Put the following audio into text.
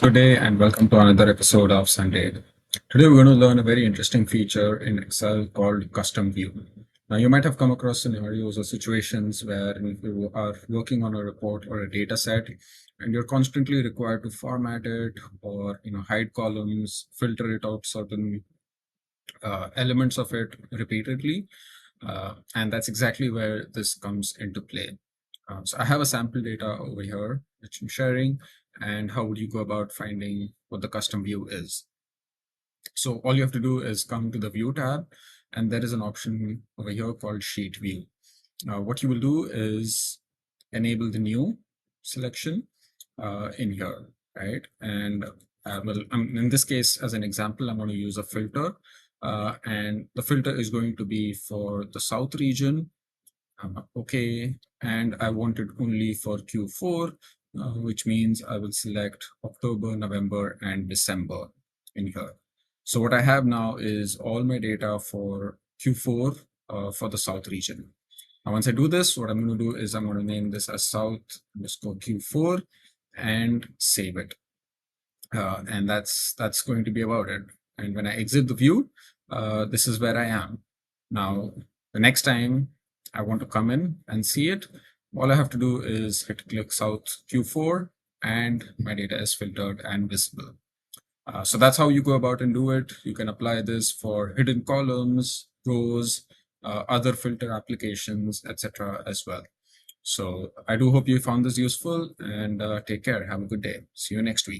Good day and welcome to another episode of Sunday. Today we're going to learn a very interesting feature in Excel called custom view. Now you might have come across scenarios or situations where you are working on a report or a data set and you're constantly required to format it or hide columns, filter it out certain elements of it repeatedly. And that's exactly where this comes into play. So I have a sample data over here which I'm sharing. And how would you go about finding what the custom view is? So all you have to do is come to the view tab, and there is an option over here called sheet view. Now what you will do is enable the new selection in here, right? And in this case, as an example, I'm going to use a filter, and the filter is going to be for the South region. Okay, and I want it only for Q4, which means I will select October, November, and December in here. So what I have now is all my data for Q4 for the South region. Now, once I do this, what I'm going to do is I'm going to name this as South underscore Q4 and save it. And that's going to be about it. And when I exit the view, this is where I am. Now, the next time I want to come in and see it, all I have to do is hit click South Q4 and my data is filtered and visible. So that's how you go about and do it. You can apply this for hidden columns, rows, other filter applications, etc. as well. So I do hope you found this useful and take care. Have a good day. See you next week.